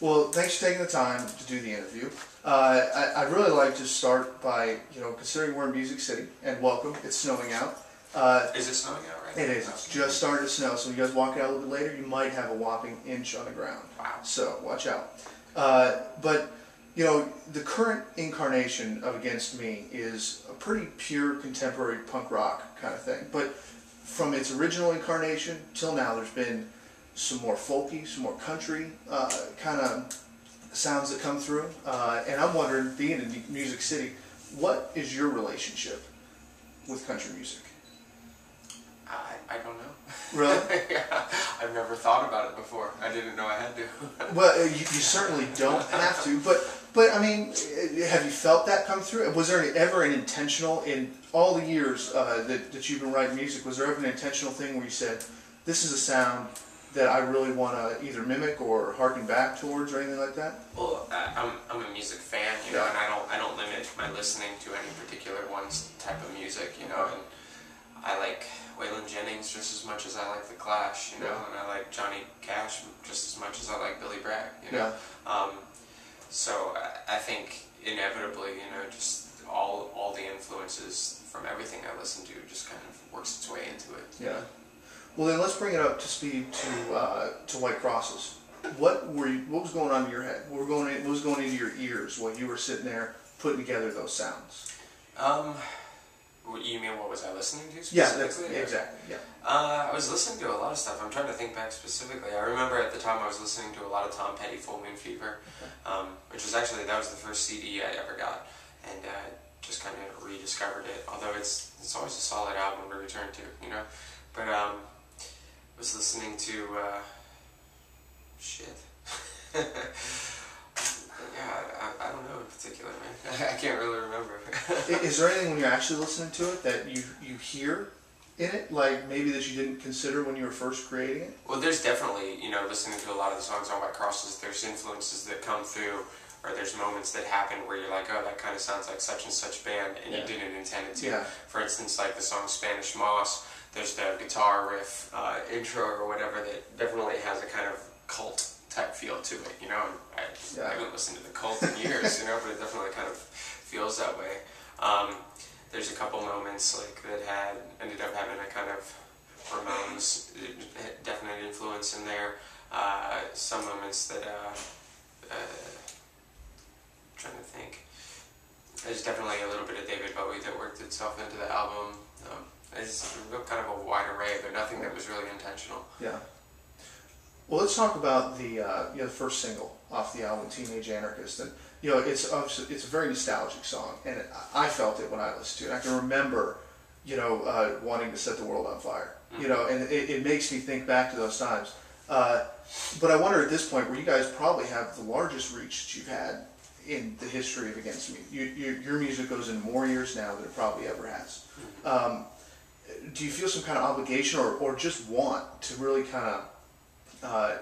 Well, thanks for taking the time to do the interview. I'd really like to start by, considering we're in Music City, and welcome, it's snowing out. Is it snowing out right now? It is. It's just starting to snow, so when you guys walk out a little bit later, you might have a whopping inch on the ground. Wow. So, watch out. The current incarnation of Against Me is a pretty pure contemporary punk rock kind of thing. But from its original incarnation till now, there's been some more folky, some more country kind of sounds that come through. And I'm wondering, being in Music City, what is your relationship with country music? I don't know. Really? Yeah, I've never thought about it before. I didn't know I had to. Well, you certainly don't have to, but I mean, have you felt that come through? Was there ever an intentional, in all the years that you've been writing music, was there ever an intentional thing where you said, this is a sound that I really want to either mimic or harken back towards or anything like that? Well, I'm a music fan, and I don't limit my listening to any particular one type of music, and I like Waylon Jennings just as much as I like The Clash, and I like Johnny Cash just as much as I like Billy Bragg, So I think inevitably, just all the influences from everything I listen to just kind of works its way into it. Yeah. Well, then let's bring it up to speed to White Crosses. What was going on in your head? What was going into your ears while you were sitting there putting together those sounds? You mean what was I listening to Yeah, specifically? exactly. Yeah. I was listening to a lot of stuff. I'm trying to think back specifically. I remember at the time I was listening to a lot of Tom Petty, Full Moon Fever, which was actually, that was the first CD I ever got, and just kind of rediscovered it. Although it's always a solid album to return to, But was listening to shit. I don't know in particular, man. I can't really remember. Is there anything when you're actually listening to it that you hear in it, like maybe that you didn't consider when you were first creating it? Well, there's definitely, listening to a lot of the songs on White Crosses, there's influences that come through, or there's moments that happen where you're like, oh, that kind of sounds like such and such band, and you didn't intend it to. Yeah. For instance, like the song Spanish Moss, there's the guitar riff intro or whatever that definitely has a kind of cult type feel to it, I haven't listened to the Cult in years, but it definitely kind of feels that way. There's a couple moments that ended up having a kind of Ramones definite influence in there. Some moments that trying to think. There's definitely a little bit of David Bowie that worked itself into the album. It's kind of a wide array, but nothing that was really intentional. Yeah. Well, let's talk about the first single off the album, Teenage Anarchist, and it's a very nostalgic song, and I felt it when I listened to it. I can remember, wanting to set the world on fire, and it makes me think back to those times. But I wonder at this point, where you guys probably have the largest reach that you've had in the history of Against Me. Your music goes in more years now than it probably ever has. Do you feel some kind of obligation or just want to really kind of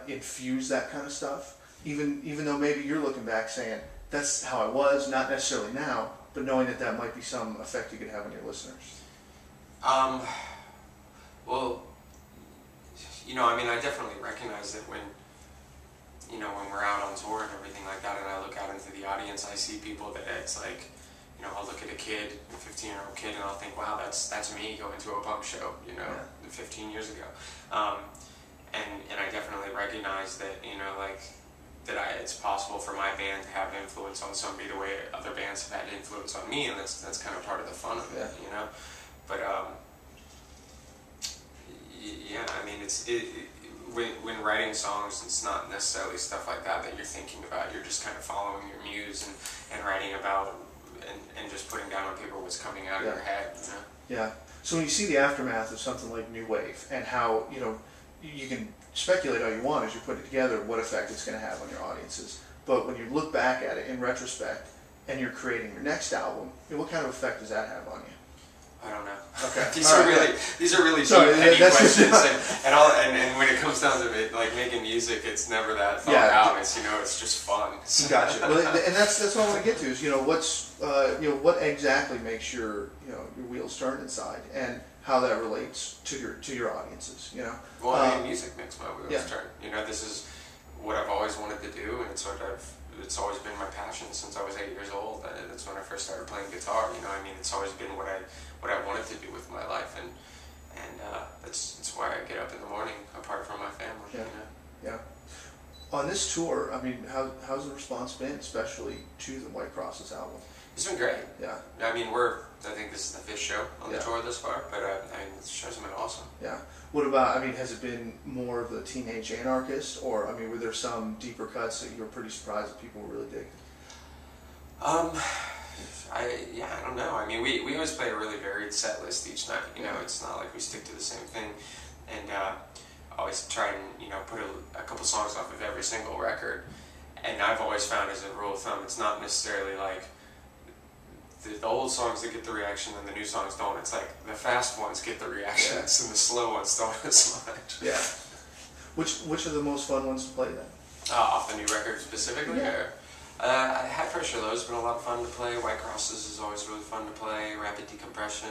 infuse that kind of stuff, even though maybe you're looking back saying that's how I was, not necessarily now, but knowing that might be some effect you could have on your listeners? Well, I definitely recognize that when we're out on tour and everything like that, and I look out into the audience, I see people that it's like, I'll look at a kid, a 15-year-old kid, and I'll think, wow, that's me going to a punk show, 15 years ago. And I definitely recognize that, it's possible for my band to have influence on somebody the way other bands have had influence on me, and that's kind of part of the fun of it, But, when writing songs, it's not necessarily stuff like that you're thinking about. You're just kind of following your muse and writing about and just putting down on paper what's coming out of your head, Yeah. So when you see the aftermath of something like New Wave and how, you can speculate all you want as you put it together what effect it's going to have on your audiences. But when you look back at it in retrospect and you're creating your next album, what kind of effect does that have on you? I don't know. Okay. These are really deep, heady questions, and when it comes down to it, like making music, it's never that thought out. It's it's just fun. Gotcha. Well, and that's what I want to get to is what exactly makes your wheels turn inside and how that relates to your audiences. Well, music makes my wheels turn. This is what I've always wanted wanted to do, and it's always been my passion since I was 8 years old. That's when I first started playing guitar. You know, I mean, it's always been what I wanted to do with my life, and that's why I get up in the morning, apart from my family. Yeah. You know? Yeah. On this tour, I mean, how's the response been, especially to the White Crosses album? It's been great. Yeah. I mean, I think this is the 5th show on the tour this far, but I mean, the shows have been awesome. Yeah. What about, I mean, has it been more of the Teenage Anarchist, or, I mean, were there some deeper cuts that you were pretty surprised that people were really digging? I don't know. I mean, we always play a really varied set list each night. You know, it's not like we stick to the same thing, and always try and, you know, put a couple songs off of every single record. And I've always found, as a rule of thumb, it's not necessarily like the old songs that get the reaction and the new songs don't. It's like the fast ones get the reactions and the slow ones don't as much. Yeah. Which are the most fun ones to play then? Off the new record specifically? Yeah. High Pressure Low has been a lot of fun to play. White Crosses is always really fun to play. Rapid Decompression,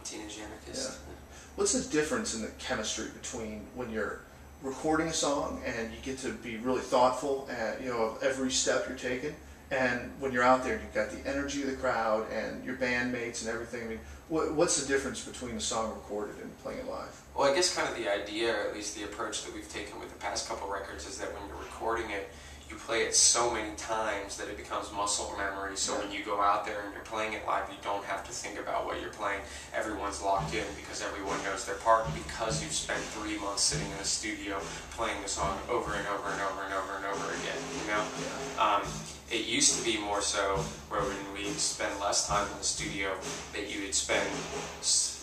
Teenage Anarchist. Yeah. What's the difference in the chemistry between when you're recording a song and you get to be really thoughtful and, you know, of every step you're taking, and when you're out there and you've got the energy of the crowd and your bandmates and everything? I mean, what's the difference between a song recorded and playing it live? Well, I guess kind of the idea, or at least the approach that we've taken with the past couple records, is that when you're recording it, you play it so many times that it becomes muscle memory. So when you go out there and you're playing it live, you don't have to think about what you're playing. Everyone's locked in because everyone knows their part, because you've spent 3 months sitting in a studio playing the song over and over and over and over and over again. You know, it used to be more so where when we'd spend less time in the studio, that you would spend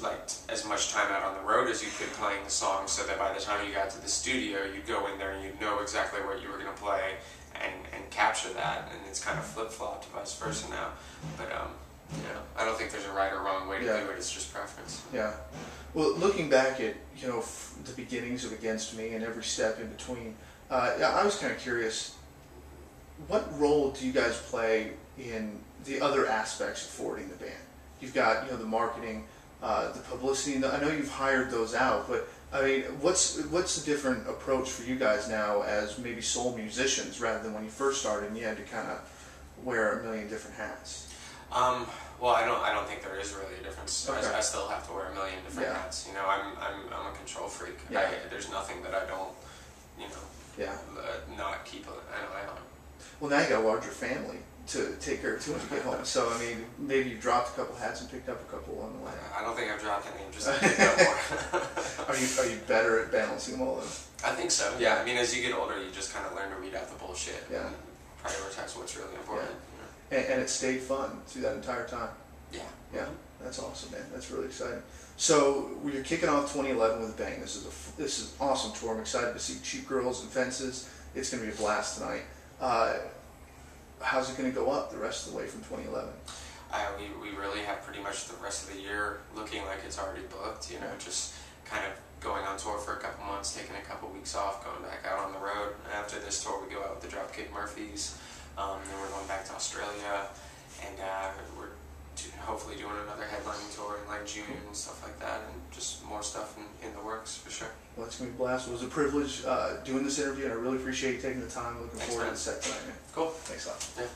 like as much time out on the road as you could playing the song, so that by the time you got to the studio, you'd go in there and you'd know exactly what you were going to play and capture that. And it's kind of flip-flopped, vice versa now. But you know, I don't think there's a right or wrong way to do it. It's just preference. Yeah. Well, looking back at, you know, the beginnings of Against Me and every step in between, I was kind of curious, what role do you guys play in the other aspects of forwarding the band? You've got, you know, the marketing, the publicity. I know you've hired those out, but I mean, what's the different approach for you guys now as maybe sole musicians, rather than when you first started and you had to kind of wear a million different hats? Well, I don't think there is really a difference. Okay. I still have to wear a million different hats. You know, I'm a control freak. Yeah. There's nothing that I don't, you know, not keep an eye on. Well, now you got a larger family to take care of too when you get home. So I mean, maybe you dropped a couple hats and picked up a couple along the way. I don't think I've dropped any. I'm just picked up more. Are you better at balancing them all then? I think so. Yeah. I mean, as you get older, you just kind of learn to weed out the bullshit. Yeah. And prioritize what's really important. Yeah. And it stayed fun through that entire time. Yeah. Yeah. That's awesome, man. That's really exciting. So you're kicking off 2011 with a bang. This is an awesome tour. I'm excited to see Cheap Girls and Fences. It's going to be a blast tonight. How's it going to go up the rest of the way from 2011? We really have pretty much the rest of the year looking like it's already booked. You know, just kind of going on tour for a couple months, taking a couple weeks off, going back out on the road. After this tour, we go out with the Dropkick Murphys. Then we're going back to Australia, and we're hopefully doing another headlining tour in like June and stuff like that, and just more stuff in the works for sure. Well, it's going to be a blast. It was a privilege doing this interview, and I really appreciate you taking the time. Looking Thanks, forward man. to the set tonight, man. Cool. Thanks a lot. Yeah.